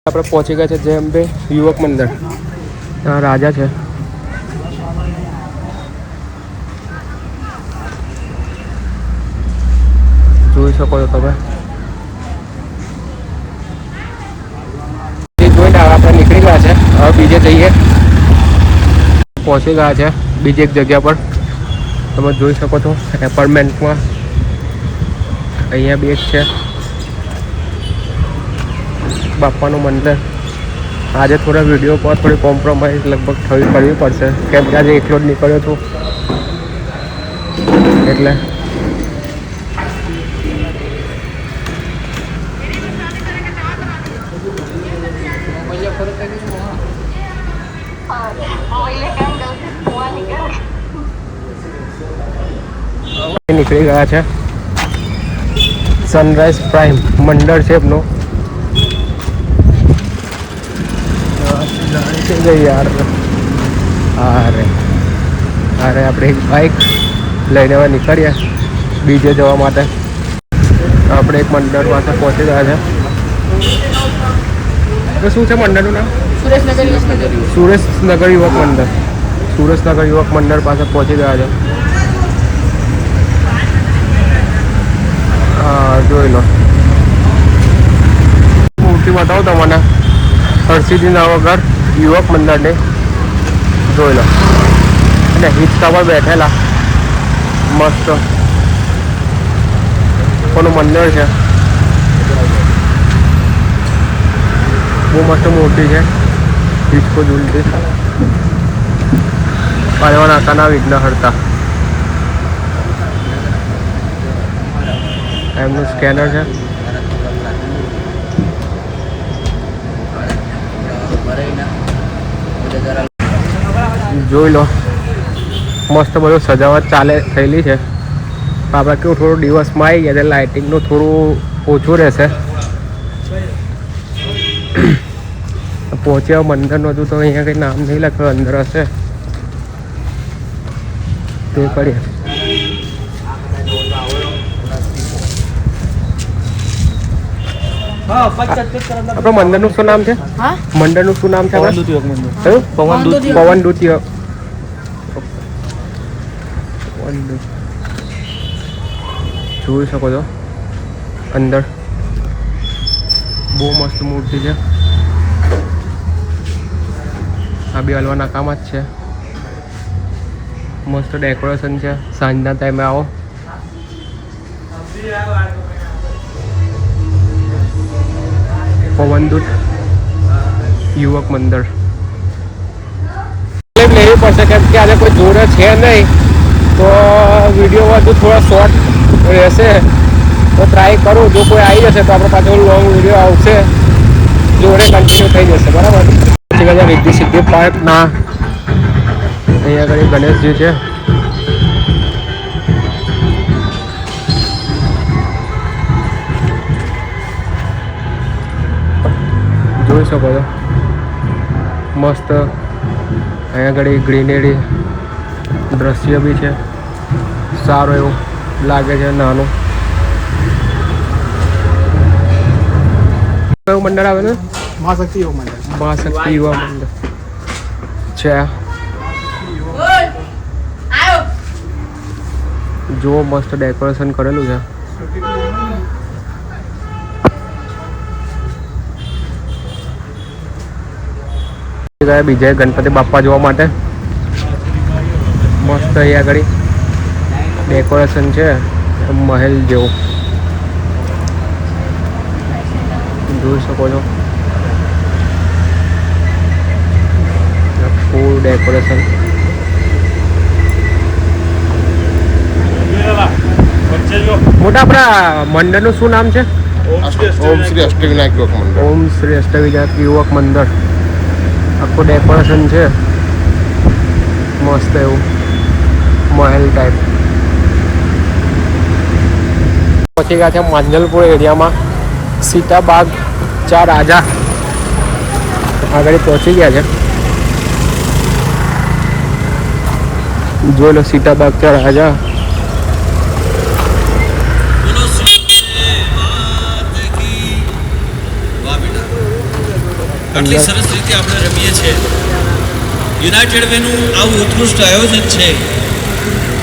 આપણે પહોંચી ગયા છે જય અંબે યુવક મંદિર. ત્યાં રાજા છે. જોઈ શકો છો તમે. જોઈને આપણે નીકળી ગયા છે. હવે બીજે જઈએ. પહોંચી ગયા છે બીજી એક જગ્યા પર. તમે જોઈ શકો છો એપાર્ટમેન્ટમાં. અહીંયા બી એક છે બાપાનું મંદિર. આજે થોડા વિડીયો પર થોડી કોમ્પ્રોમાઇઝ લગભગ કરવી પડશે, કેમ કે આજે એકલો જ નીકળ્યો છું એટલે. નીકળી ગયા છે સનરાઈઝ પ્રાઇમ મંડળ છે એમનું. યાર અરે આપણે એક બાઇક લઈને હવે નીકળ્યા બીજે જવા માટે. આપણે એક મંડળ પાસે પહોંચી ગયા છે. તો શું છે મંડળનું નામ? સુરેશનગર યુવક મંડળ. સુરેશનગર યુવક મંડળ પાસે પહોંચી ગયા છે. હા, જોઈ લો મૂર્તિ બતાવો તમને. હરસિદ્ધિ નવગર યુવક મંડળને જોઈ લો. અને હિંચકા પર બેઠેલા મસ્ત કોનું મંદિર છે. બહુ મસ્ત મૂર્તિ છે. હિંચકો ઝૂલતી પારવા નાકાના વિઘ્ન હરતા. એમનું સ્કેનર છે. જોઈ લો મસ્ત બધું સજાવટ થયેલી છે. આપણે કેવું થોડું દિવસમાં આવી ગયા છે, લાઇટિંગનું થોડું ઓછું રહેશે. પહોંચ્યા મંદિરનું હજુ તો અહીંયા કંઈ નામ નહીં લખ્યું, અંદર હશે તે કરીએ. આપણા મંદિરનું શું નામ છે? મંદિરનું શું નામ છે? પવનદૂત. જોઈ શકો છો અંદર બહુ મસ્ત મૂર્તિ છે. આ બી હલવાના કામ જ છે. મસ્ત ડેકોરેશન છે. સાંજના ટાઈમે આવો. પવનદૂત યુવક મંદિર લેવી પડશે, કેમ કે આજે કોઈ જોડે છે નહીં, તો વિડીયો વધુ થોડા શોર્ટ રહેશે. તો ટ્રાય કરું, જો કોઈ આવી જશે તો આપણે પાછો લોંગ વિડીયો આવશે, જોડે કન્ટિન્યુ થઈ જશે. બરાબર. પછી ગયા રિદ્ધિ સિદ્ધિ પાર્કના અહીંયા આગળ ગણેશજી છે. જોઈ શકો છો મસ્ત. અહીંયા આગળ ગ્રીનરી દ્રશ્ય બી છે. સારું એવું લાગે છે. નાનું કયું મંડળ આવે ને? મહાશક્તિ યુવક મંડળ. મહાશક્તિ યુવક મંડળ છે. જો મસ્ત ડેકોરેશન કરેલું છે. ગયા બીજા ગણપતિ બાપ્પા જોવા માટે. મસ્ત અહીંયા આગળ ડેકોરેશન છે મહેલ જેવું. જોઈ શકો છો ફૂલ ડેકોરેશન. મોટા આપણા મંદિરનું શું નામ છે? ઓમ શ્રી અષ્ટવિનાયક યુવક મંડળ. ઓમ શ્રી અષ્ટવિનાયક યુવક મંડળ. આખું ડેકોરેશન છે મસ્ત એવું મહેલ ટાઈપ. પહોંચી ગયા છે માંજલપુર એરિયામાં. સીતાબાગ ચા રાજા આગળ પહોંચી ગયા છે. જોઈ લો સીતાબાગ ચા રાજા. આટલી સરસ રીતે આપણે રમીએ છીએ. યુનાઇટેડ વેનું આવું ઉત્કૃષ્ટ આયોજન છે.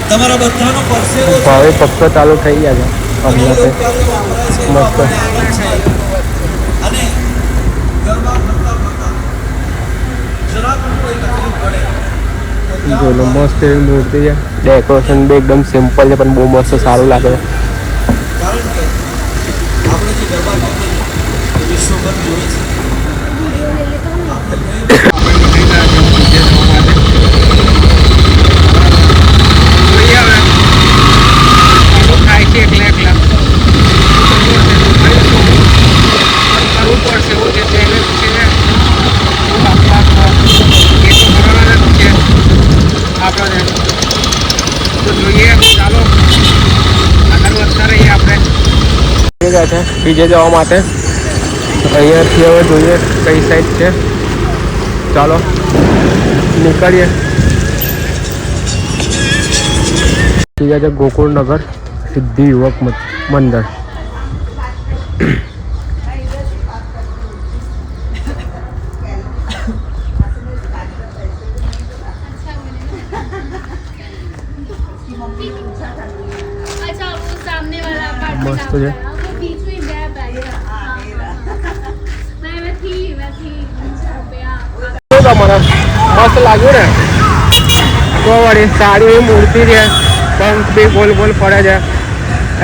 તમારા બધાનો પરસેવો છે. હવે પક્ષો ચાલુ થઈ ગયા છે હમણાં મસ્ત. અને ગરબા ફરતા ફરતા જરા પણ કોઈ તકલીફ પડે જોઈ લો મસ્ત એવી મૂર્તિ છે. ડેકોરેશન બી એકદમ સિમ્પલ છે પણ બહુ મસ્ત સારું લાગે છે. કારણ કે આપણે જે ગરબા ગાઈએ છીએ એ વિશ્વભર જોઈએ છે. બીજે જવા માટે અહીંયાથી હવે જોઈએ કઈ સાઈડ છે. ચાલો નીકળીએ. બીજા છે ગોકુળનગર સિદ્ધિ યુવક મંડળ. अच्छा वो सामने वाला पार्ट मस्त है। वो बीच में गैप है मैं थी તમારે મસ્ત લાગ્યું ને? તો વળી સારી એવી મૂર્તિ છે. પંખ બી ગોલ ગોલ ફરે છે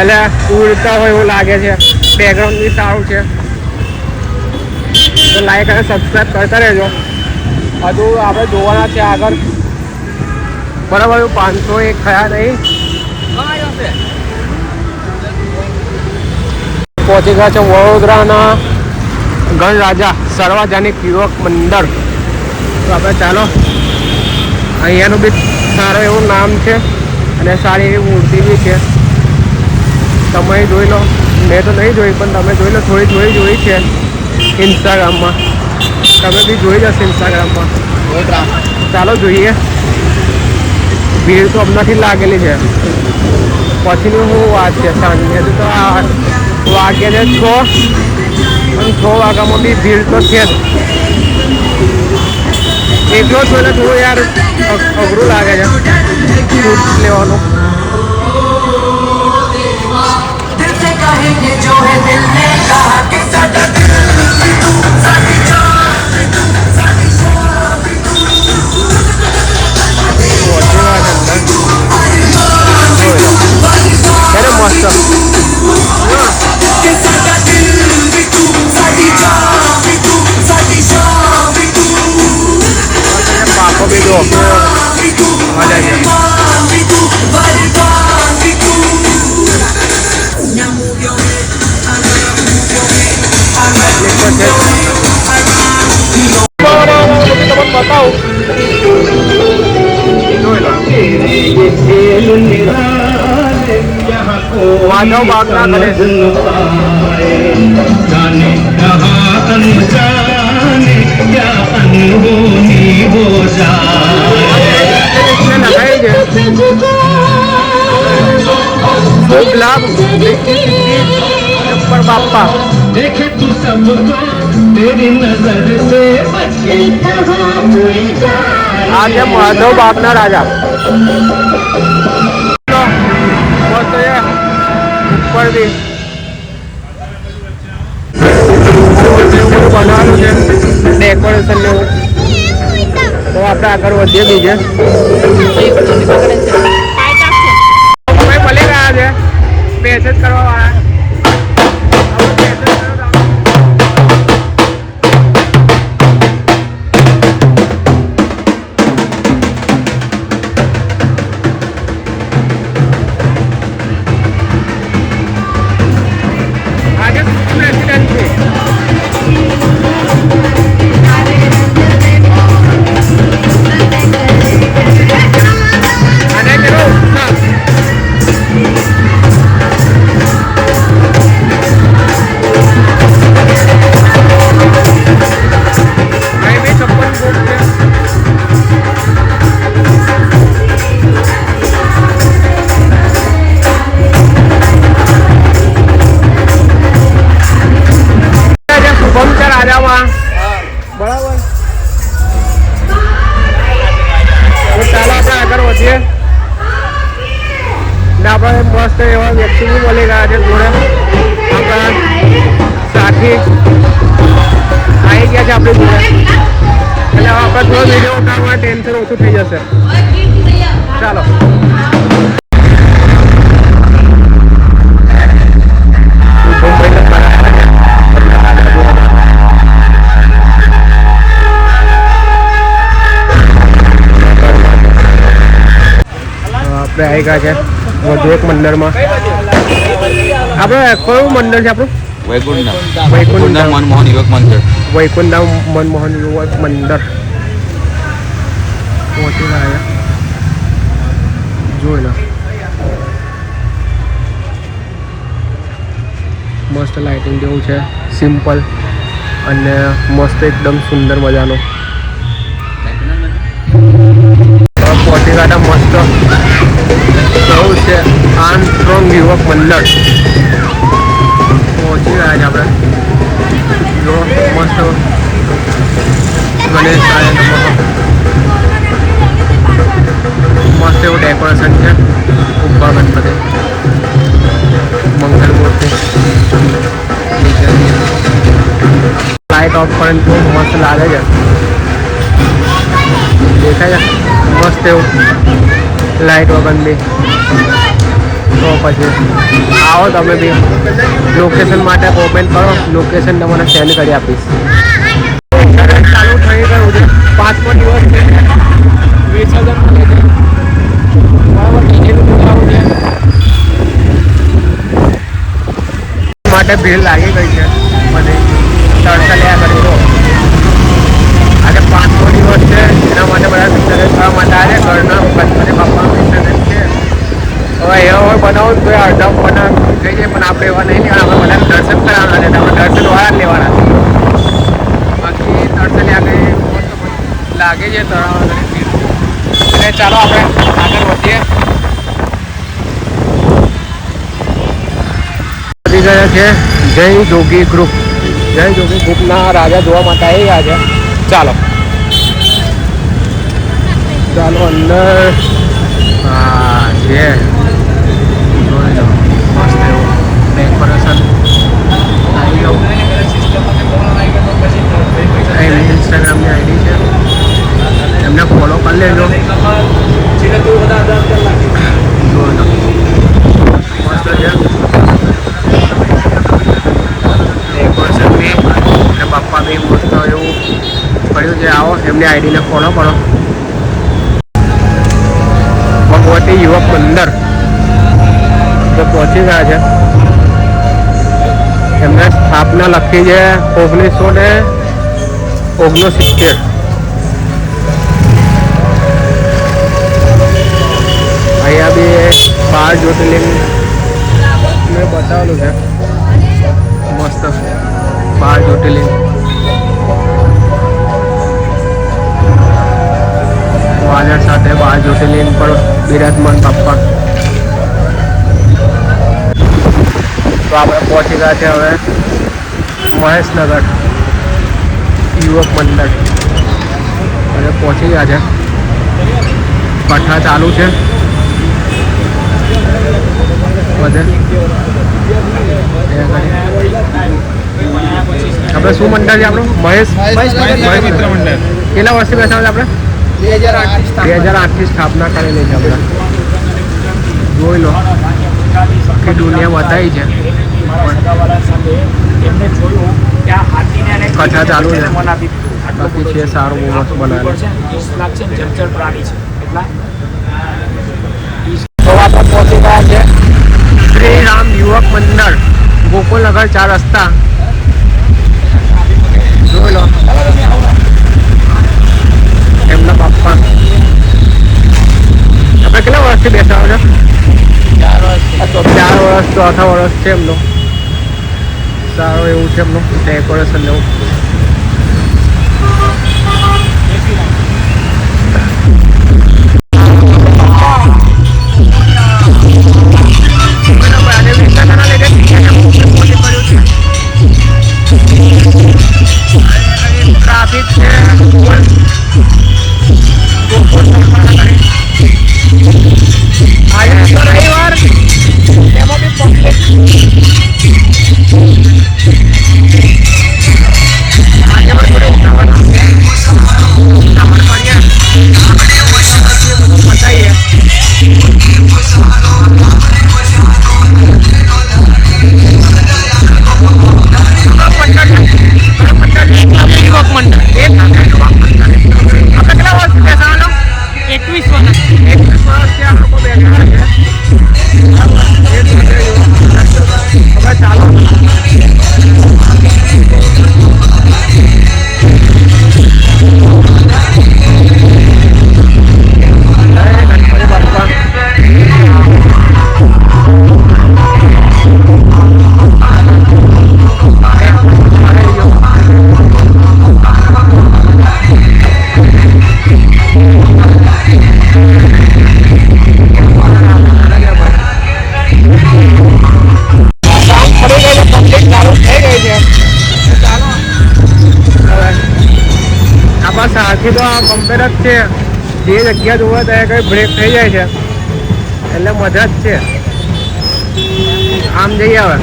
એટલે ઉડતા હોય એવું લાગે છે. બેકગ્રાઉન્ડ બી સારું છે. તો લાઈક અને સબસ્ક્રાઈબ કરતા રહેજો. હજુ આપણે જોવાના છે આગળ. બરાબર 501 થયા નહીં. પહોંચી ગયા છે વડોદરાના ગણરાજા સાર્વજનિક યુવક મંડળ. તો આપણે ચાલો. અહીંયાનું બી સારું એવું નામ છે અને સારી એવી મૂર્તિ બી છે. તમે જોઈ લો. મેં તો નહીં જોઈ પણ તમે જોઈ લો. થોડી જોઈ છે ઇન્સ્ટાગ્રામમાં. તમે બી જોઈ જશો ઇન્સ્ટાગ્રામમાં. ચાલો જોઈએ. ભીડ તો હમણાંથી લાગેલી છે. પછીની શું વાત છે? સાંજે તો વાગ્યા છે 6 અને 6 વાગ્યામાં બી ભીડ તો છે જ. એકલો છો એટલે થોડું યાર અઘરું લાગે છે શૂટ લેવાનું. પાકો બી જો મજા છે. બતાવું વાંધો બાગ ના કરે. शुभ लाभ पर बापा देखे तू सबको तेरी नजर से बच के कहाँ कोई जाए. आज माधव बापना राजा ऊपर भी બનાવવાનું છે ડેકોરેશન ને એવું. તો આપણે આગળ વધીએ. બીજે ભલે ગયા છે મેસેજ કરવા વાળા. આજે પ્રેસિડેન્ટ છે. અને બરાબર. તો ચાલો આપણે આગળ વધીએ ને આપણે મસ્ત એવા વ્યક્તિ બી મળી ગયા છે જોડે. આપણા સાથી આવી ગયા છે આપણી જોડે, એટલે આપણે થોડો વિડીયો ઉતારવા ટેન્શન ઓછું થઈ જશે. ચાલો આપણે આવી ગયા છે વધુ એક મંદિરમાં. આપણે કયું મંદિર છે આપણું? વૈકુંઠધામ મનમોહન યુવક મંદિર. વૈકુંઠધામ મનમોહન યુવક મંદિર પહોંચી ગયા. જોઈ લો મસ્ત લાઇટિંગ જેવું છે, સિમ્પલ અને મસ્ત એકદમ સુંદર મજાનો. પહોંચી ગયા મસ્ત કેવું છે આર્મસ્ટ્રોંગ યુવક મંડળ. પહોંચી ગયા છે આપણે. જો મસ્ત ગણેશાય નમઃ મસ્ત એવું ડેકોરેશન છે. ઉભા ગણપતિ, મંગલ મૂર્તિ, લાઇટ ઓફ કરીને તો મસ્ત લાગે છે. દેખાય છે મસ્ત એવું લાઇટ વગર બી. તો પછી આવો તમે બી. લોકેશન માટે કોમેન્ટ કરો, લોકેશન તમને સેન્ડ કરી આપીશ. ચાલુ થઈ ગયું છે, 5મો દિવસ છે. વિસર્જન માટે ભીડ લાગી ગઈ છે. મને તડસલ્યા કરી દો. આજે 5મો દિવસ છે, એના માટે બધા વિસર્જન થવા માટે આવે. ઘરના ગણપતિ બાપાનું વિસર્જન છે. હવે એવો હોય બનાવો તો અડધા બનાવ થઈ જાય, પણ આપણે એવા નહીં લેવાના. આપણે બધાને દર્શન કરાવવાના છે, આપણે દર્શન વાળા જ લેવાના છે. બાકી તડસલ્યા કંઈ લાગે છે તળાવ ભીડ. એટલે ચાલો આપણે આગળ વધીએ. વધી ગયા છે જય જોગી ગ્રુપ. જય જોગી ગ્રુપના રાજા જોવા માટે આવી ગયા છે. ચાલો ચાલો અંદર. હા છે, જોઈ લો મસ્ત એવું ડેકોરેશન. આવી જાઓ. એમની ઇન્સ્ટાગ્રામની આઈડી છે, એમને ફોલો કરી લેજો. જોઈ લો મસ્ત છે ડેકોરેશન બી અને બાપ્પા બી મસ્ત એવું પડ્યું છે. આવો એમની આઈડીને ફોલો કરો. ભગવતી યુવક મંદિર તો પહોંચી ગયા છે. એમને સ્થાપના લખી છે 1969. અહીંયા બી 12 જ્યોતિર્લિંગ મેં બતાવેલું છે. મસ્ત 12 જ્યોતિર્લિંગ. વાજર સાથે 12 જ્યોતિર્લિંગ પર બિરાજમાન બાપ્પા. તો આપણે પહોંચી ગયા છે હવે મહેશનગર યુવક મંડળ. હવે પહોંચી ગયા છે. કથા ચાલુ છે બધે. આપણે શું મંડળ છે આપણું? મહેશ મિત્ર મંડળ. કેટલા વર્ષથી બેસાડે આપણે? 2008થી સ્થાપના કરેલી છે આપણે. જોઈ લો આખી દુનિયા બતાવી છે. કથા ચાલુ છે. બાકી છે સારું બહુ મસ્ત બનાવેલું. તો આપણે પહોંચી ગયા છે શ્રી રામ યુવક મંડળ, ગોકુલનગર 4 રસ્તા. જોઈ લો એમના બાપ્પા. આપણે કેટલા વર્ષથી બેસાડો છો? 4 વર્ષ. ચોથા વર્ષ છે એમનું. સારું એવું છે એમનું ડેકોરેશન એવું. ટ્રાફિક છે આજે તો રવિવાર એમાં બી પબ્લિક આજે પણ થોડે ઉતાવળ છે. ઉતાવળ કરીએ બતાવીએ. સાથી તો આ કમ્પેર જ છે. જે જગ્યા જોવા ત્યાં કંઈ બ્રેક થઈ જાય છે એટલે મજા જ છે. આમ જઈએ હવે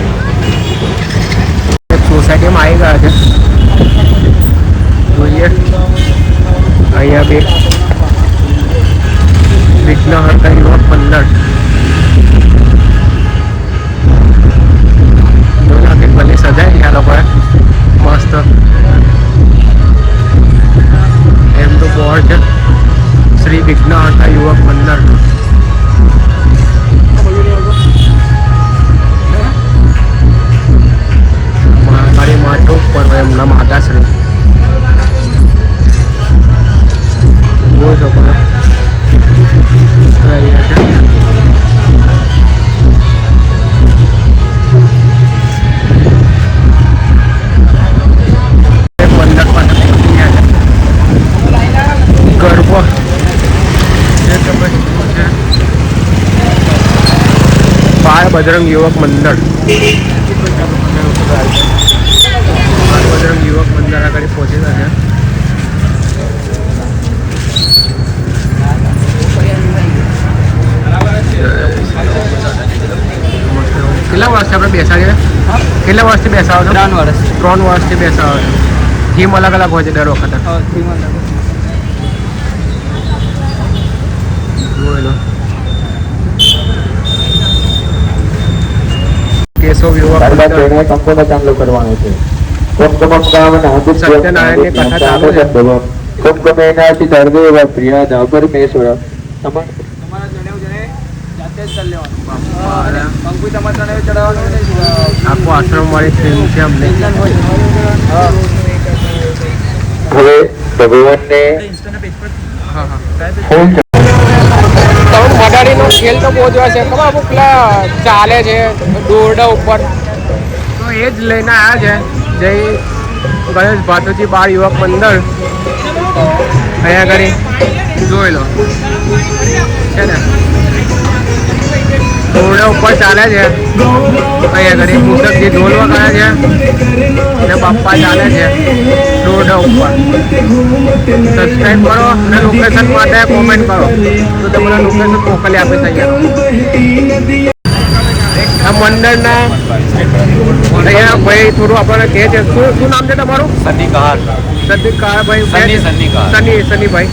સોસાયટીમાં આવી ગયા છે. જોઈએ અહીંયા બી વિઘ્નહર્તા યુવક મંડળ કેટલી સજાય આ લોકોએ મસ્ત. એમ તો બોર્ડ છે શ્રી વિઘ્નહર્તા યુવક મંડળ. મહાકાળી માતા ઉપર એમના માતાશ્રી જોઈ શકો છો. અહીંયા છે ગરબો બાળ બજરંગ યુવક મંડળ. બાળ બજરંગ યુવક મંડળ આગળ પહોંચેલા છે. કેટલા વર્ષથી આપણે બેસાડીએ? કેટલા વર્ષથી બેસાડો છો? 3 વર્ષ. 3 વર્ષથી બેસાડો છો. થીમ અલગ અલગ હોય છે દર વખતે? કેશવ યુવક સંપૂર્ણ ચાલુ કરવાનું છે. સત્યનારાયણની કથા ચાલુ છે. કુંભમેનાથી સર્વે પ્રિયા પરમેશ્વર તમારા જણેવ જણે જાતે જ કરી લેવાનું. કંકુ તમારે જણેવ ચડાવવાનું નહીં. આખો આશ્રમ વાળી ફિલ્મ છે અમને. હવે ભગવાનને મડાડીનો ખેલ તો બહુ જોવા છે. ખબર અમુક પેલા ચાલે છે દોરડા ઉપર, તો એ જ લઈને આવ્યા છે. જય ગણેશ ભાતુજી બાળ યુવક મંડળ. અહીંયા આગળ જોઈ લો છે ને, દોરડા ઉપર ચાલે છે. અહીંયા આગળ મુસકજી ઢોલ વગાડે છે અને બાપ્પા ચાલે છે દોરડા ઉપર. સબસ્ક્રાઈબ કરો અને લોકેશન માટે કોમેન્ટ કરો તો તમને લોકેશન મોકલી આપીશ. અહીંયા આ મંડળના અહીંયા ભાઈ થોડું આપણને કહે છે. શું નામ છે તમારું? સની કહાર. સની કહાર ભાઈ. સની કહાર. સનીભાઈ,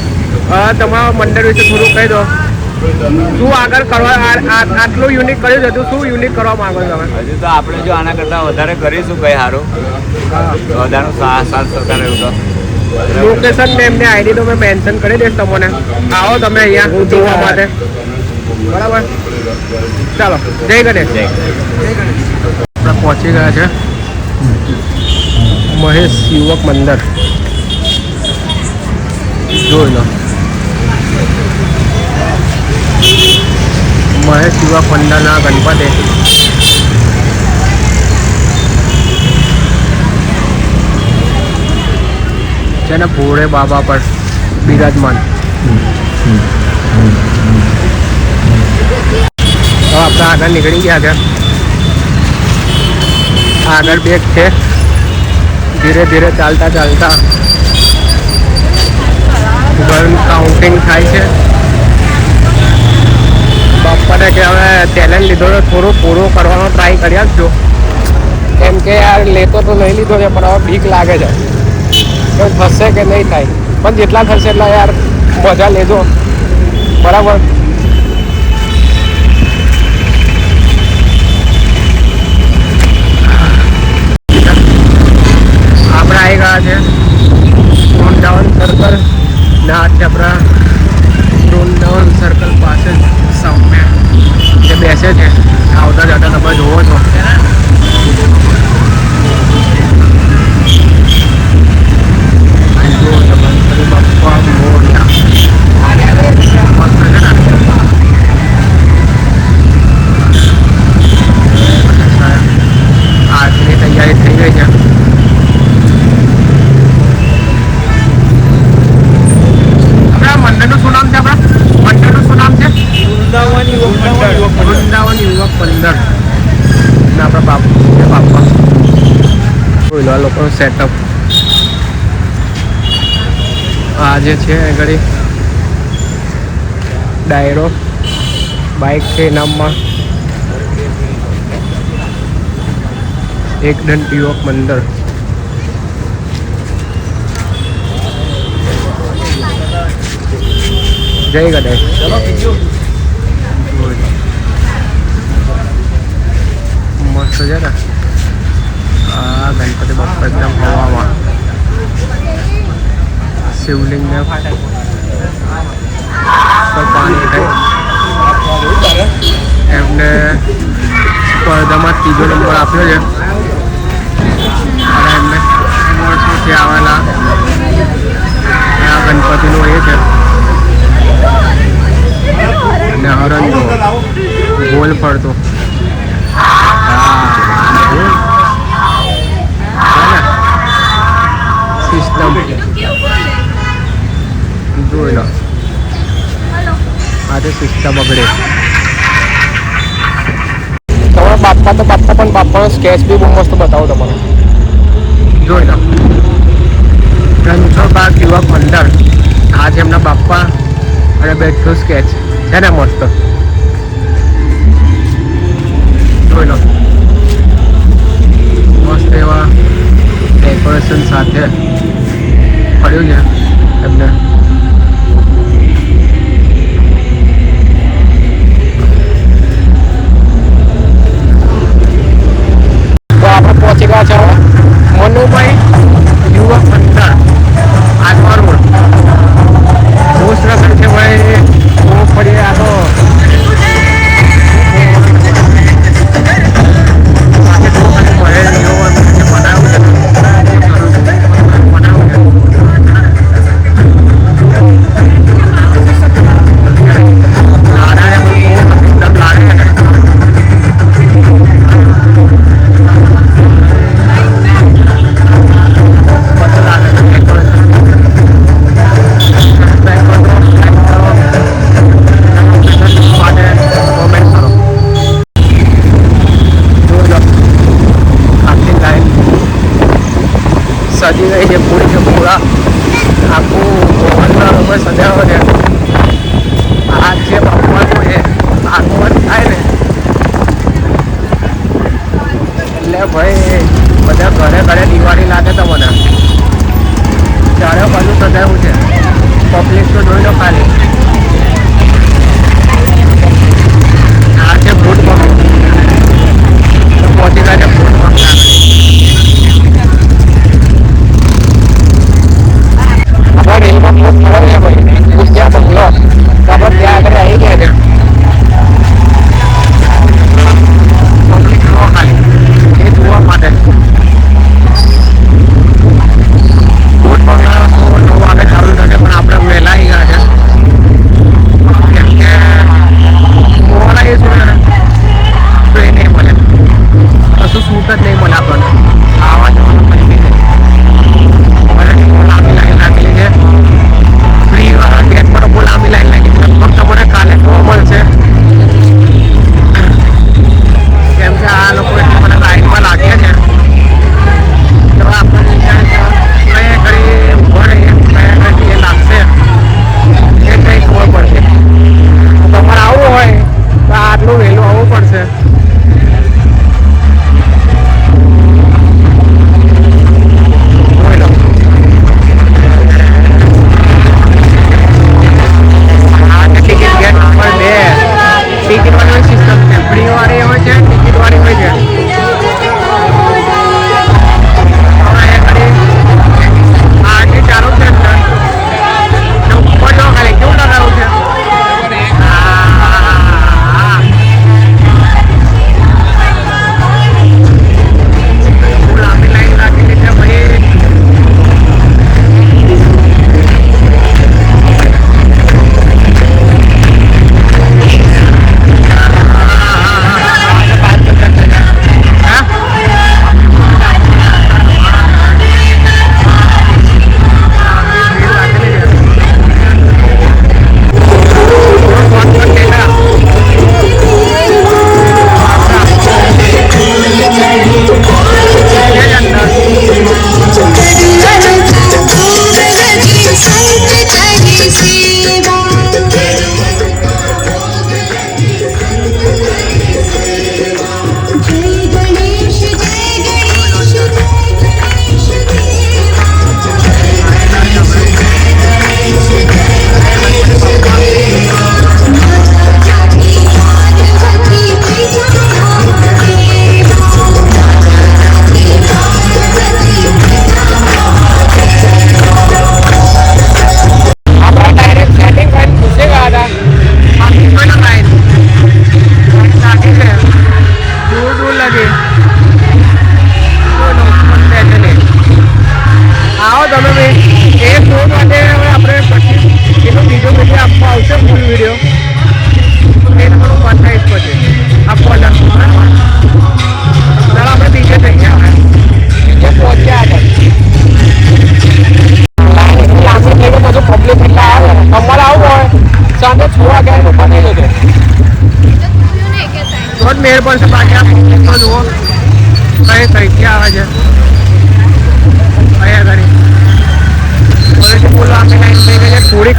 તમારા મંડળ વિશે થોડું કહી દો. શું આગળ કરવા આટલું યુનિક કર્યું છે? શું યુનિક કરવા માંગો છો તમે? હજુ તો આપણે જો આના કરતાં વધારે કરીશું કંઈ સારું, વધારે સાથ સહકાર એવું તો. લોકેશન ને એમને આઈડી તો મેં મેન્શન કરી દઈશ તમને. આવો તમે અહીંયા જોવા માટે. બરાબર, ચાલો જય ગણેશ. આપણે પહોંચી ગયા છે મહેશ યુવક મંડળ. જોઈ લો મહેશ યુવક મંડળના ગણપતિ. છે ને ભોળે બાબા પર બિરાજમાન. તો આપણે આગળ નીકળી ગયા છે. આગળ બેગ છે. ધીરે ધીરે ચાલતા ચાલતા શૂટિંગ થાય છે. બાપાને કે હવે ટેલેન્ટ લીધો તો થોડું પૂરું કરવાનો ટ્રાય કરી આપજો. કેમ કે યાર લેતો તો લઈ લીધો છે પણ હવે બીક લાગે છે કે થશે કે નહીં થાય. પણ જેટલા થશે એટલા યાર મજા લેજો, બરાબર. આપણે આવી ગયા છે વૃંદાવન સર્કલ ને આજે આપણા વૃંદાવન સર્કલ પાસે સામે જે બેસે છે આવતા જતા તમે જોવો છો. આજની તૈયારી થઈ ગઈ છે. મંદિરનું શું નામ છે? આપણા મંદિરનું શું નામ છે? વૃંદાવન યુવક મંડળ. ને આપણા બાપા જોઈ લો આ લોકોનું સેટઅપ. આ જે છે આગળ ડાયરો બાઇક છે નામમાં એકદંત યુવક મંડળ. જય ગણેશ. મસ્ત છે ને આ ગણપતિ બાપ્પા એકદમ હવામાં. શિવલિંગને પાણી થાય. એમને સ્પર્ધામાં 3જો નંબર આપ્યો છે અને એમને વર્ષોથી આવેલા આ ગણપતિનું એ છે. અને હરણનો ગોલ ફરતો સિસ્ટમ જોઈ લો. આજે સિસ્ટમ બગડે. તમારા બાપ્પા તો બાપ્પા પણ બાપ્પાનો સ્કેચ બી બહુ મસ્ત બતાવો તમને. જોઈ લો રણછોડબાગ યુવક મંડળ. આજે એમના બાપ્પા અને બેઠું સ્કેચ છે ને મસ્ત. જોઈ લો મસ્ત એવા ડેકોરેશન સાથે પડ્યું છે એમને. તો આપણે પહોંચી ગયા છે મનુભાઈ યુવક મંડળ આજવા રોડ. બહુ સરસ છે ભાઈ. બહુ ફરી આ તો સજી ગઈ છે પૂરી છે. પૂરા આખું મંડળ સજાવો છે. આ જે બાપવાનું છે આગમન થાય ને એટલે ભાઈ બધા ઘરે ઘરે દિવાળી લાગે તમને. ચારે બાજુ સજાવું છે. પબ્લિક તો જોઈ લો ખાલી. આ છે ભૂત પબ્લિક પહોંચી ગયા છે. ભૂત પબ્લિક રેલમાં બહુ ખબર છે ભાઈ. ત્યાં બંગલો આપણે ત્યાં આગળ આવી ગયા છે. પબ્લિક જોવા ખાલી એ જોવા માટે. ભૂત બંગલા 9 વાગે ચાલુ થશે પણ આપણે વહેલા આવી ગયા છે. કેમ કે મોડા એ જોઈએ તો એ નહીં મળે. કશું સૂટ જ નહીં મળે આપણને.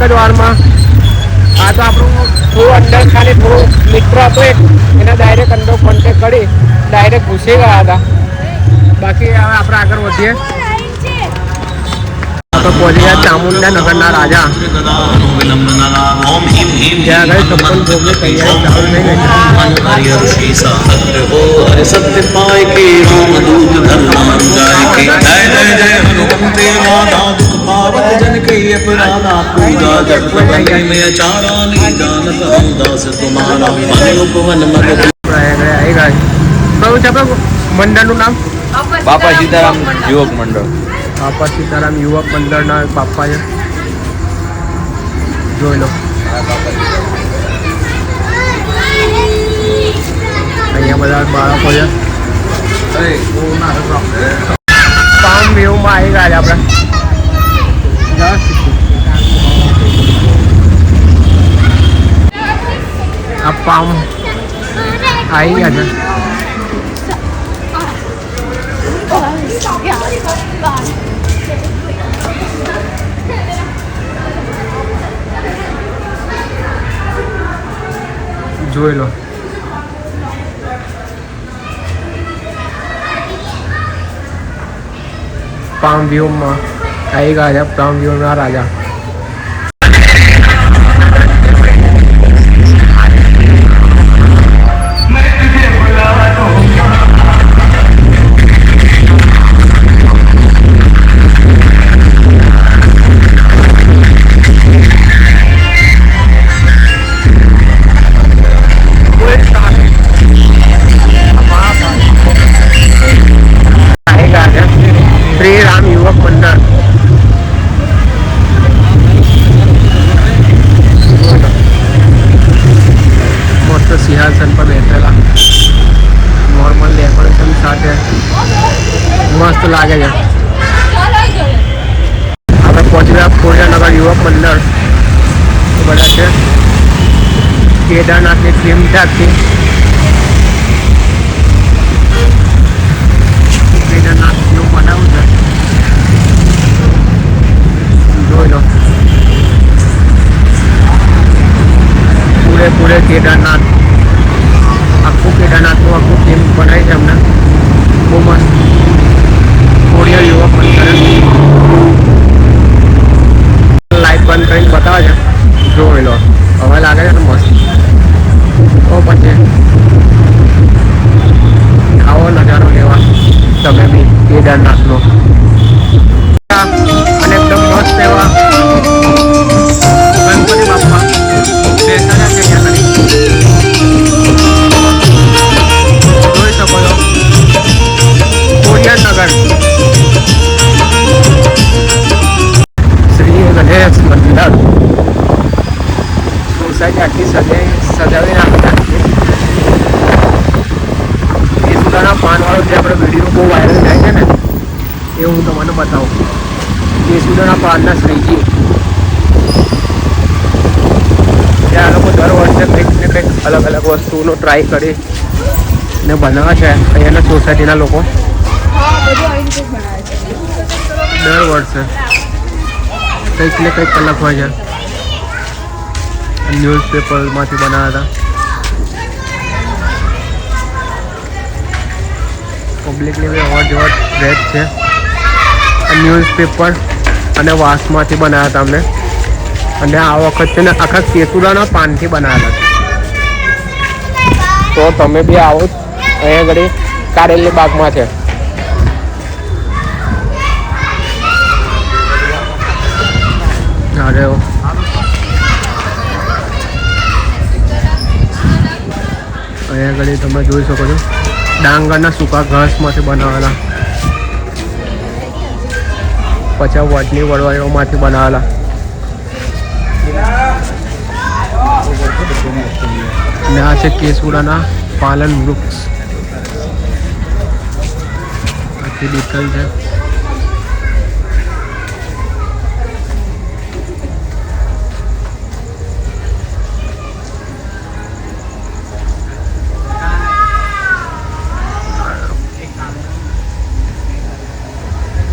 જ વારમાં. આ તો આપણું થોડું અંદર ખાલી થોડું મિત્ર હતો એક, એને ડાયરેક્ટ અંદર કોન્ટેક કરી ડાયરેક્ટ ઘૂસી ગયા હતા. બાકી હવે આપણે આગળ વધીએ. તો પહોંચી ગયા ચામુંડા નગરના રાજા, જ્યાં આગળ છપ્પન ભોગની તૈયારી ચાલુ થઈ ગઈ કયું છે આપણું મંડળનું નામ? બાપા સીતારામ યુવક મંડળ. બાપા સીતારામ યુવક મંડળના બાપા છે, જોઈ લો. અહીંયા બધા બાળકો છે. પામ વ્યૂમાં આવી ગયા છે આપણે. આ પામ આવી ગયા છે. જોઈ લો. પામ વ્યૂમાં આવી ગયા છે પામ વ્યૂના રાજા. શ્રી રામ યુવક મંડળ. મસ્ત સિંહાસન પર બેઠેલા, નોર્મલ ડેકોરેશન સાથે મસ્ત લાગે છે. આપણે પહોંચી ગયા ખોડિયાનગર યુવક મંડળ. બધા છે કેદારનાથની થીમ છે આખી. કેદારનાથનું બનાવ્યું છે, જોઈ લો. પૂરે કેદારનાથ, આખું કેદારનાથનું આખું થીમ બનાવી છે અમને. બહુ મસ્ત. ખોડિયાર યુવક મંડળ લાઈટ બંધ કરીને બતાવે છે, જોઈ લો. હવે લાગે છે ને મસ્ત. તો પછી આવો નજારો લેવા તમે બી કેદારનાથનો. અને એકદમ મસ્ત એવા ગણપતિ બાપા બેસાડ્યા છે ત્યાં આગળ. જોઈ શકો છો ખોડિયારનગર શ્રી ગણેશ મંડળ. સોસાયટી આખી સજાવી નાખી. એ સુધાના પાનવાળો જે આપણે વિડીયો બહુ વાયરલ થાય છે ને, એ હું તમને બતાવું. એ સુધાના પાનના શ્રીજી, ત્યાં આ લોકો દર વર્ષે કંઈક ને કંઈક અલગ અલગ વસ્તુનો ટ્રાય કરી ને બનાવે છે અહીંયાના સોસાયટીના લોકો. દર વર્ષે કંઈક ને કંઈક અલગ હોય છે. ન્યૂઝપેપરમાંથી બનાવ્યા હતા. પબ્લિકની બી અવર જવર રેટ છે. ન્યૂઝપેપર અને વાંસમાંથી બનાવ્યા હતા અમને. અને આ વખત છે ને આખા કેસુડાના પાનથી બનાવેલા છે. તો તમે બી આવો. અહીંયા આગળ કારેલી બાગમાં છે. અરે અહીંયા આગળ તમે જોઈ શકો છો ડાંગરના સૂકા ઘાસમાંથી બનાવેલા. 50 વોટની વડવાઈઓમાંથી બનાવેલા. અને આ છે કેસુડાના પાલન વૃક્ષ. આખી ડિટેલ છે.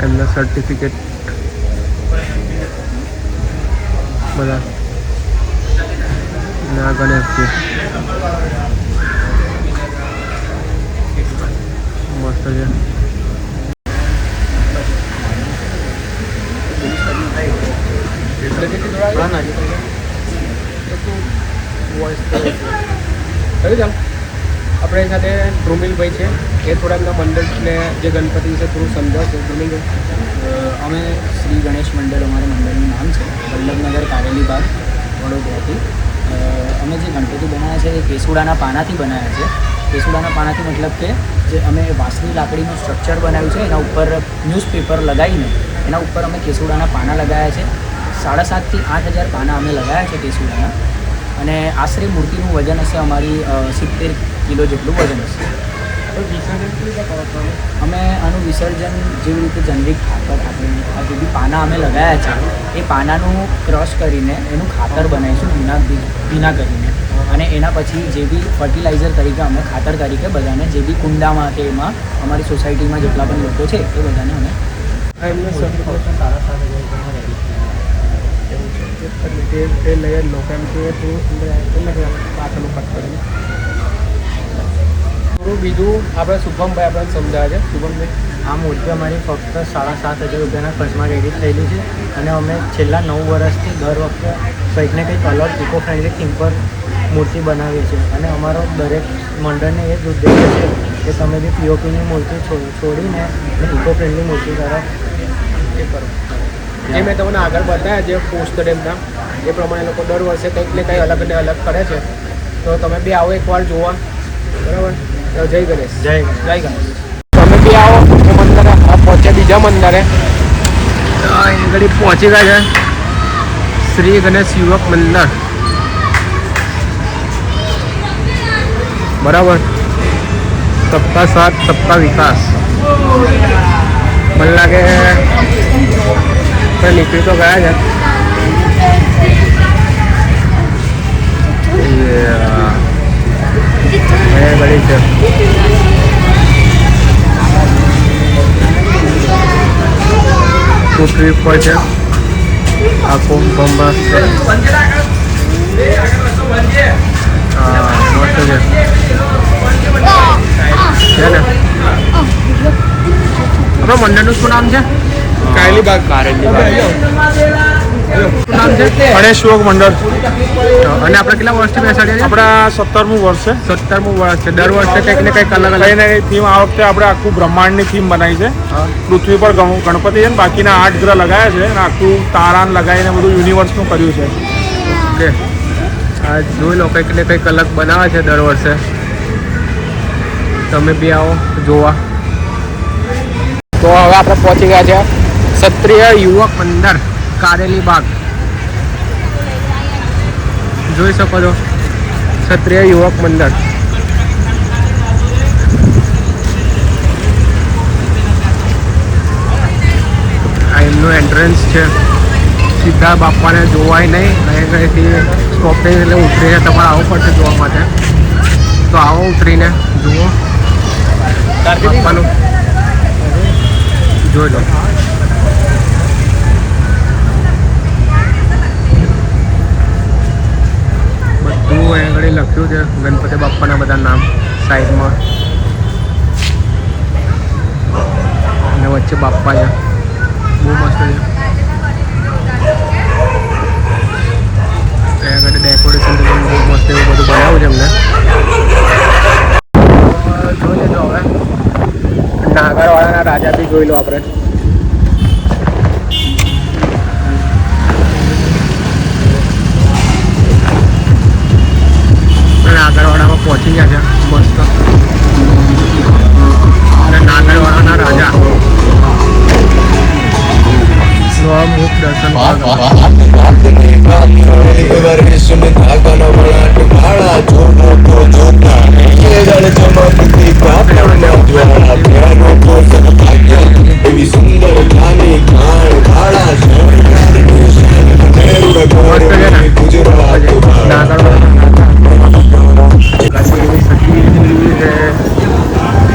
એમના સર્ટિફિકેટ બધા ના ગણેશજી મસ્ત છે. આપણે સાથે ધ્રુમિલભાઈ છે, એ થોડા એમના મંડળને જે ગણપતિ વિશે થોડું સમજાવશે. ધ્રુમિલભાઈ, અમે શ્રી ગણેશ મંડળ, અમારું મંડળનું નામ છે, વલ્લભનગર કારેલી બાગ, વડોદરાથી. અમે જે ગણપતિ બનાવ્યા છે એ કેસુડાના પાનાથી બનાવ્યા છે. કેસુડાના પાનાથી મતલબ કે જે અમે વાંસની લાકડીનું સ્ટ્રક્ચર બનાવ્યું છે, એના ઉપર ન્યૂઝપેપર લગાવીને એના ઉપર અમે કેસુડાના પાના લગાવ્યા છે. 7,500 થી 8,000 પાના અમે લગાવ્યા છે કેસુડાના. અને આશરે મૂર્તિનું વજન હશે અમારી 70 કિલો જેટલું વજન હશે. અમે આનું વિસર્જન જેવી રીતે જનરિક ખાતર આપણે આ જે બી પાના અમે લગાવ્યા છે એ પાનાનું ક્રશ કરીને એનું ખાતર બનાવીશું ભીના કરીને. અને એના પછી જે બી ફર્ટિલાઇઝર તરીકે અમે ખાતર તરીકે બધાને જે બી કુંડામાં કે એમાં અમારી સોસાયટીમાં જેટલા પણ લોકો છે એ બધાને અમે તે લઈ લોકો એમ કે પાછળનું કટ કરીને થોડું બીજું આપણે શુભમભાઈ આપણને સમજાવે છે. શુભમભાઈ, આ મૂર્તિ અમારી ફક્ત 7,500 રૂપિયાના ખર્ચમાં રેડી થયેલી છે. અને અમે છેલ્લા 9 વર્ષથી દર વખતે કંઈક ને કંઈક અલગ ઇકો ફ્રેન્ડલી થીમ પર મૂર્તિ બનાવીએ છીએ. અને અમારો દરેક મંડળને એ જ ઉદ્દેશ્ય છે કે તમે બી પીઓપીની મૂર્તિ છોડીને ઇકો ફ્રેન્ડલી મૂર્તિ તરફ એ કરો. જે મેં તમને આગળ બતાવ્યા જે પોસ્ટર એમના એ પ્રમાણે લોકો દર વર્ષે કંઈક ને કંઈ અલગ ને અલગ કરે છે. તો તમે બી આવો એકવાર જોવા, બરાબર? તો જય ગણેશ. જય ગણેશ. તમે બી આવો મંદિરે. પહોંચ્યા બીજા મંદિરે, આગળ પહોંચી ગયા છે શ્રી ગણેશ યુવક મંદિર, બરાબર? સબકા સાથ સબકા વિકાસ. મને લાગે નીકળી તો ગયા છે. ગળી છે પૃથ્વી પર છે આખો બંબા છે. મસ્ત છે ને. આપણા મંડળનું શું નામ છે? કારેલી બાગ. કારેલી બાગ શું નામ છે? ગણેશ યુવક મંડળ. અને આપણે કેટલા વર્ષથી બેસાડીએ? આપણા 17મું વર્ષ છે. 17મું વર્ષ છે. દર વર્ષે કંઈક ને કંઈક અલગ કઈ ને કઈ થીમ. આ વખતે આપણે આખું બ્રહ્માંડની થીમ બનાવી છે. પૃથ્વી પર ગણપતિ છે ને બાકીના 8 ગ્રહ લગાવ્યા છે અને આખું તારાન લગાવીને બધું યુનિવર્સનું કર્યું છે. ઓકે, આ જોઈ લો, કંઈક ને કંઈક અલગ બનાવે છે દર વર્ષે. તમે બી આવો જોવા. તો હવે આપણે પહોંચી ગયા છે ક્ષત્રિય યુવક મંડળ કારેલી બાગ. જોઈ શકો છો ક્ષત્રિય યુવક મંડળ. આ એમનું એન્ટ્રન્સ છે. સીધા બાપાને જોવાય નહીં, કંઈથી સ્ટોપેજ એટલે ઉતરીને તમારે આવવું પડશે જોવા માટે. તો આવો, ઉતરીને જુઓ બાપાનું, જોઈ લો. બધું અહીં આગળ લખ્યું છે ગણપતિ બાપાના બધા નામ સાઈડમાં, અને વચ્ચે બાપા છે. બહુ મસ્ત છે. ત્યાં આગળ ડેકોરેશન બહુ મસ્ત એવું બધું બનાવ્યું છે એમને. જોઈ લેજો હવે નાગરવાડાના રાજા બી જોઈ લો આપણે. નાગરવાડામાં પહોંચી ગયા છે મસ્ત. અને નાગરવાડાના રાજા મુખ દર્શન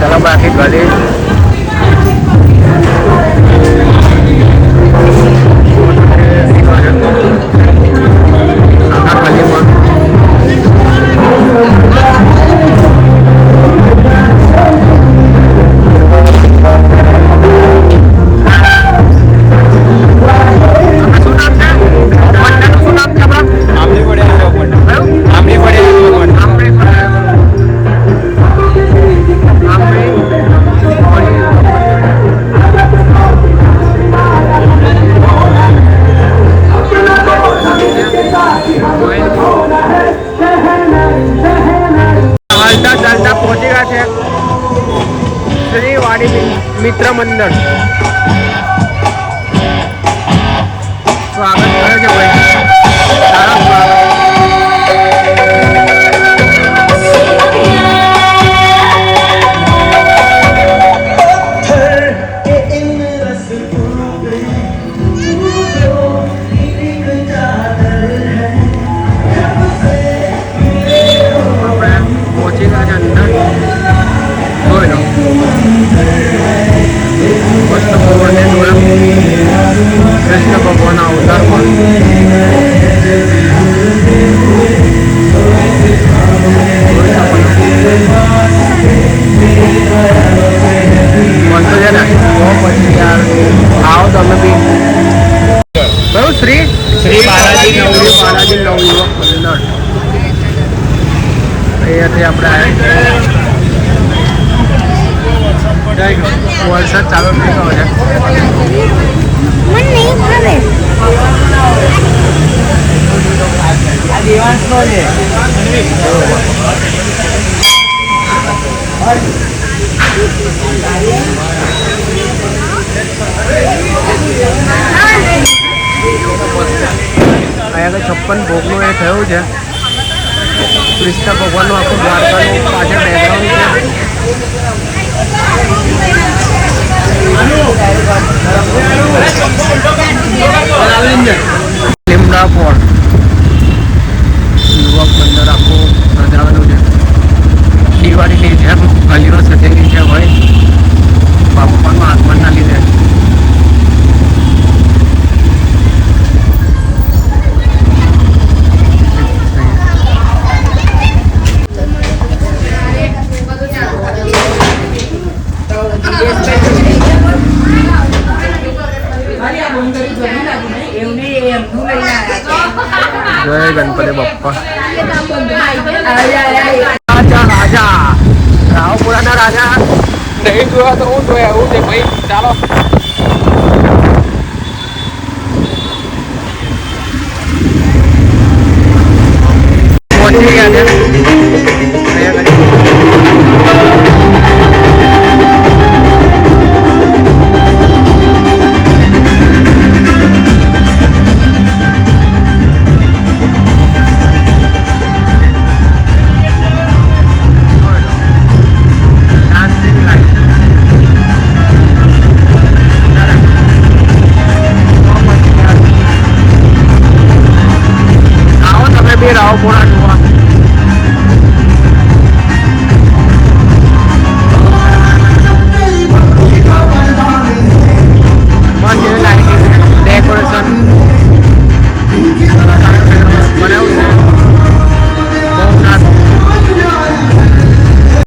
ચાલો બાકી ગલી મિત્ર મંડળ સ્વાગત કરે છે ભાઈ. સારા સ્વાગત. પહોંચી ગયા છે અંદર. જોઈ લો મસ્ત ભગવાનને દ્વારા કૃષ્ણ ભગવાનના અવતાર પણ મળતો છે ને તો પછી યાર આવો તમે બી. કયું શ્રી શ્રી બાલાજી નવયુવક મંડળ અહીંયાથી આપણે આવ્યા. વરસાદ ચાલુ થઈ ગયો છે. અહીંયા 56 ભોગનું એ થયું છે. કૃષ્ણ ભગવાનનું આખું દ્વારકાનું પાછળ બેકગ્રાઉન્ડ છે. લીમડા ફોર્ટ યુવક મંડળ આખું સજાવેલું છે. દિવાળીની જેમ ગલીઓ સજેલી છે હોય બાપાનું આગમનના લીધે. જય ગણપતિ બાપ્પા. રાજા રાજા રાવપુરાના રાજા નહીં જોયા તો હું જોયા એવું છે ભાઈ. ચાલો પહોંચી ગયા છે. રાવપુરા જોવા ડેકોરેશન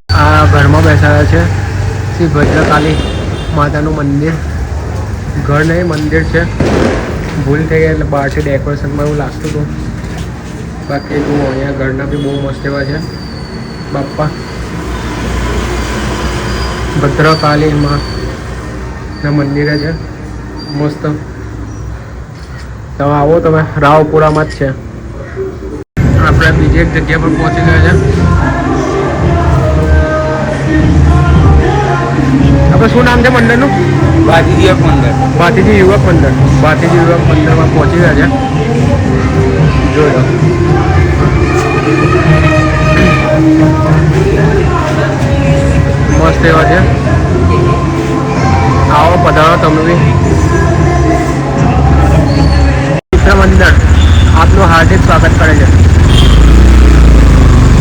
આ ઘરમાં બેસાડ્યા છે શ્રી ભદ્રકાલી માતાનું મંદિર. ઘર નહીં મંદિર છે. ભૂલ થઈ ગઈ એટલે બહારથી ડેકોરેશનમાં એવું લાગતું હતું. બાકી જુઓ અહીંયા ઘરના બી બહુ મસ્ત એવા છે બાપ્પા. ભદ્રકાલી માના મંદિરે છે મસ્ત. તમે આવો તમે રાવપુરામાં જ છે. આપણે બીજી એક જગ્યા પર પહોંચી ગયા છે. આપણે શું નામ છે મંદિરનું? ભાતીજી યુવક મંડળ. ભાતીજી યુવક મંડળ. ભાતીજી યુવક મંડળમાં પહોંચી ગયા છે. જોઈ લો મસ્ત એવા છે. આવો પધારો તમે બી. મિત્ર મંડળ આપનું હાર્દિક સ્વાગત કરે છે.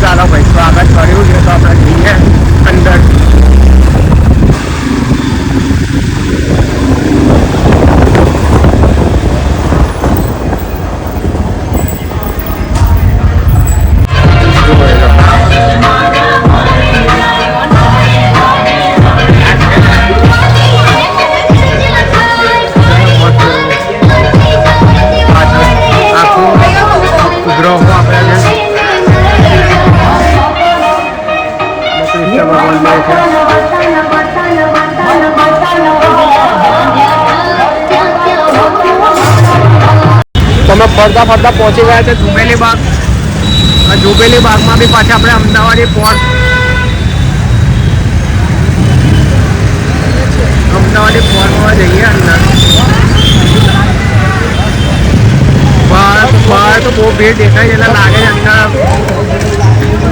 ચાલો ભાઈ સ્વાગત કર્યું છે તો આપણે જઈએ અંદર. તમે ફરતા ફરતા પહોંચી ગયા છે જુબેલી બાગ. જુબેલી બાગમાં બી પાછા આપણે અમદાવાદી પોર્ટ અમદાવાદી ફોર્મમાં જઈએ અંદર. બહાર તો બહુ ભીડ દેખાય એટલે લાગે છે અંદર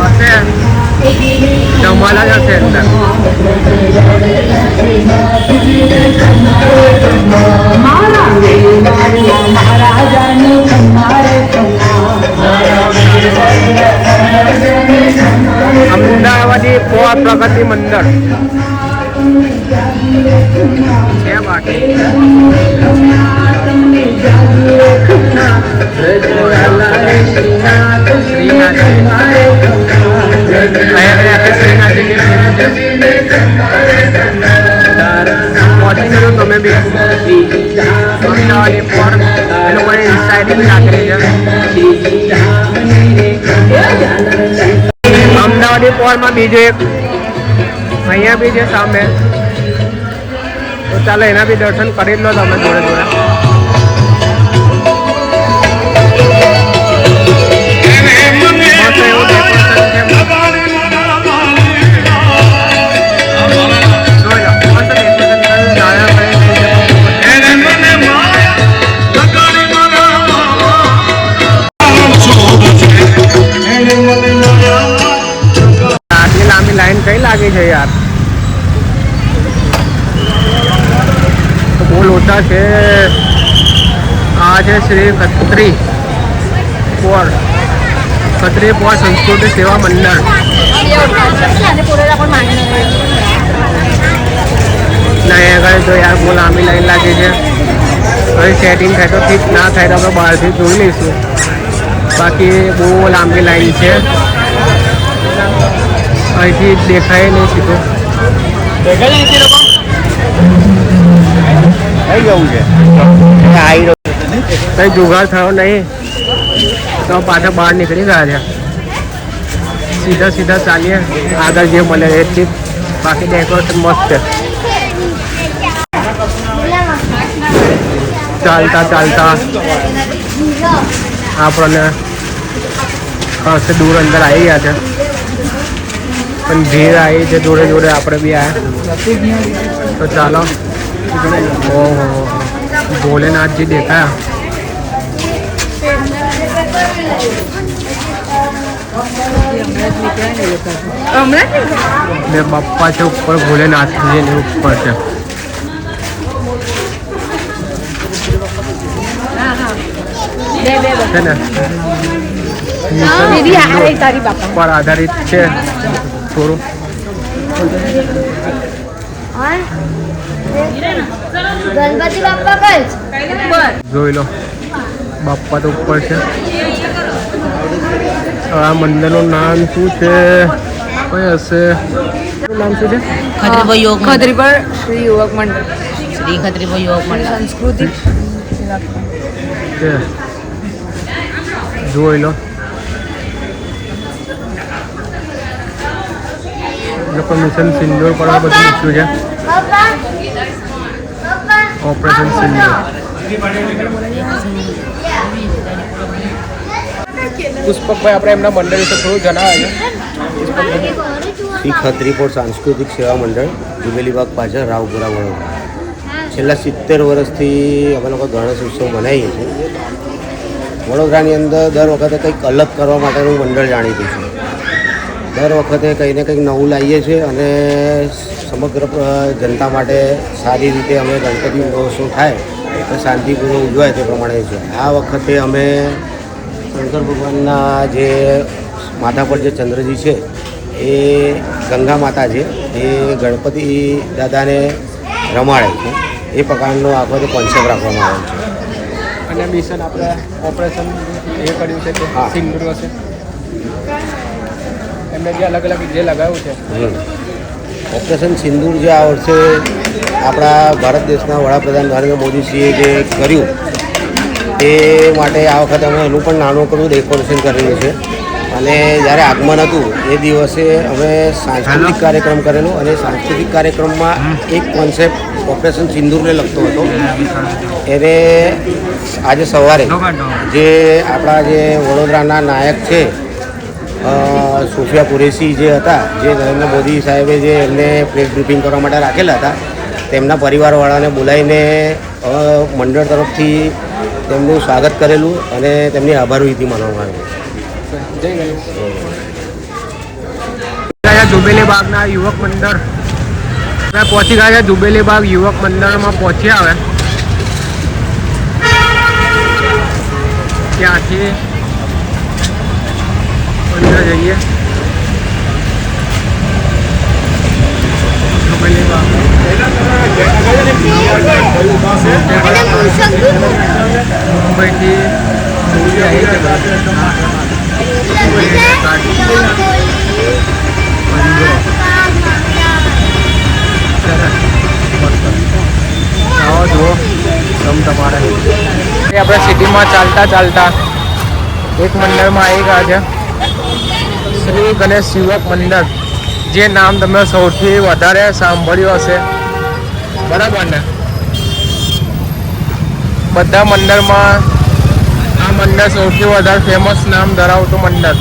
હશે જમવાલા જ હશે અંદર. અમદાવાદી પોર પ્રગતિ મંડળ છે બાકી. પહોંચી ગયો તમે બી અમદાવાદી પોર એ લોકોએ ઇન્સ્ટાઈટ બી નાખેલી છે. અમદાવાદી પોરમાં બીજો એક અહીંયા બી છે સામે, તો ચાલો એના બી દર્શન કરી લો તમે જોડે જોડે. મસ્ત એવું decoration છે. જોઈ લો, મસ્ત decoration કરેલું, નાના આટલી લાંબી લાઈન કઈ લાગી છે યાર? તો બહુ લોચા છે. આ છે શ્રી ખત્રી પોર સંસ્કૃતિ સેવા મંડળ. નહીં આગળ તો યાર બહુ લાંબી લાઈન લાગી છે. હવે સેટિંગ થાય તો ઠીક, ના થાય તો આપણે બહારથી જોઈ લઈશું. બાકી બહુ લાંબી લાઈન છે. અહીંથી દેખાય નહીં સીધું. દેખાય નહીં લોકો થઈ જવું છે. કંઈ જુગાડ થયો નહીં તો પાછા બહાર નીકળી ગયા છે. સીધા સીધા ચાલીએ આગળ જે મળે એટલી. બાકી ડેકોરેશન મસ્ત છે. ચાલતા ચાલતા આપણને ખાસે દૂર અંદર આવી ગયા છે, પણ ભીડ આવી છે જોડે જોડે આપણે બી આવ્યા. તો ચાલો. ઓહો ભોલેનાથજી દેખાયા. ને બાપ્પા છે ઉપર, ભોલેનાથજીની ઉપર છે. છે ને પર આધારિત છે થોડું. ગણપતિ બાપ્પા કઈ જોઈ લો, બાપ્પા તો ઉપર છે. આ મંદિરનું નામ શું છે? કઈ હશે નામ શું છે? ખત્રીપર શ્રી યુવક મંડળ. શ્રી ખત્રીપર યુવક મંડળ સંસ્કૃતિ છે. જોઈ લો, લોકો મિશન સિંદૂર પર આ બધું મૂક્યું છે. ઓપરેશન સિંદૂર. પુષ્પકભાઈ આપણે એમના મંડળ વિશે થોડું જણાવે છે. શ્રી ખત્રીપોર સાંસ્કૃતિક સેવા મંડળ, જુબેલીબાગ પાછળ, રાવપુરા, વડોદરા. છેલ્લા 70 વર્ષથી અમે લોકો ગણેશ ઉત્સવ મનાવીએ છીએ. વડોદરાની અંદર દર વખતે કંઈક અલગ કરવા માટેનું મંડળ જાણીતું છે. દર વખતે કંઈ ને કંઈક નવું લાવીએ છીએ અને સમગ્ર જનતા માટે સારી રીતે અમે ગણપતિ મહોત્સવ થાય અને શાંતિપૂર્વક ઉજવાય તે પ્રમાણે છે. આ વખતે અમે શંકર ભગવાનના જે માથા પર જે ચંદ્રજી છે એ ગંગા માતા છે, એ ગણપતિ દાદાને રમાડે છે. એ પ્રકારનો આખો કોન્સેપ્ટ રાખવામાં આવ્યો છે. અને મિશન આપણે ઓપરેશન એ કર્યું છે કે સિંદૂર હશે એમને જે અલગ અલગ જે લગાવ્યું છે. ઓપરેશન સિંદૂર જે આ વર્ષે આપણા ભારત દેશના વડાપ્રધાન નરેન્દ્ર મોદીજીએ જે કર્યું તે માટે આ વખતે અમે એનું પણ નાનું કરું ડેકોરેશન કરેલું છે. અને જ્યારે આગમન હતું એ દિવસે અમે સાંસ્કૃતિક કાર્યક્રમ કરેલો અને સાંસ્કૃતિક કાર્યક્રમમાં એક કોન્સેપ્ટ ઓપરેશન સિંદૂરને લગતો હતો. એને આજે સવારે જે આપણા જે વડોદરાના નાયક છે સુફિયા કુરેશી જે હતા, જે નરેન્દ્ર મોદી સાહેબે જે એમને પ્રેસ બ્રીફિંગ કરવા માટે રાખેલા હતા, તેમના પરિવારવાળાને બોલાવીને મંડળ તરફથી તેમનું સ્વાગત કરેલું અને તેમની આભાર વિધિ માનવામાં આવી. જુબેલી બાગના યુવક મંડળ આપણે પહોંચી ગયા છે. જુબેલી બાગ યુવક મંડળમાં પહોંચ્યા હવે ત્યાંથી અંદર જઈએ. જુબેલી બાગ મુંબઈથી આવી છે. આવો જુઓ તમારે આપણે સિટીમાં ચાલતા ચાલતા એક મંડળમાં આવી ગયા છે. શ્રી ગણેશ યુવક મંડળ, જે નામ તમે સૌથી વધારે સાંભળ્યું હશે, બરાબર ને? બધા મંડળમાં આ મંડળ સૌથી વધારે ફેમસ નામ ધરાવતું મંડળ.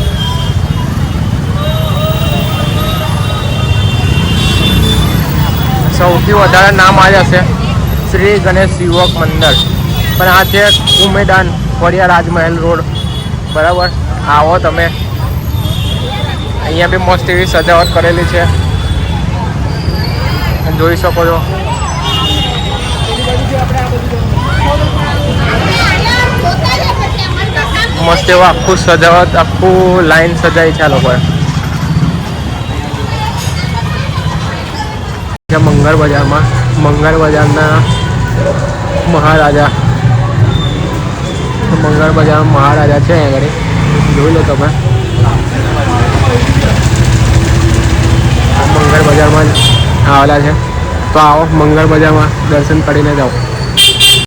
સૌથી વધારે નામ આવ્યા છે શ્રી ગણેશ યુવક મંડળ. પણ આ છે ઉમેદાન ફળિયા રાજમહેલ રોડ, બરાબર? આવો તમે. અહીંયા બી મસ્ત એવી સજાવટ કરેલી છે, જોઈ શકો છો. મસ્ત એવું આખું સજાવટ, આખું લાઈન સજાઈ છે આ લોકોએ. મંગળ બજારમાં મંગળ બજારના મહારાજા, મંગળ બજારમાં મહારાજા છે અહીંયા આગળ, જોઈ લો તમે. મંગળ બજારમાં જ આવેલા છે, તો આવો મંગળ બજારમાં દર્શન કરીને જાઓ.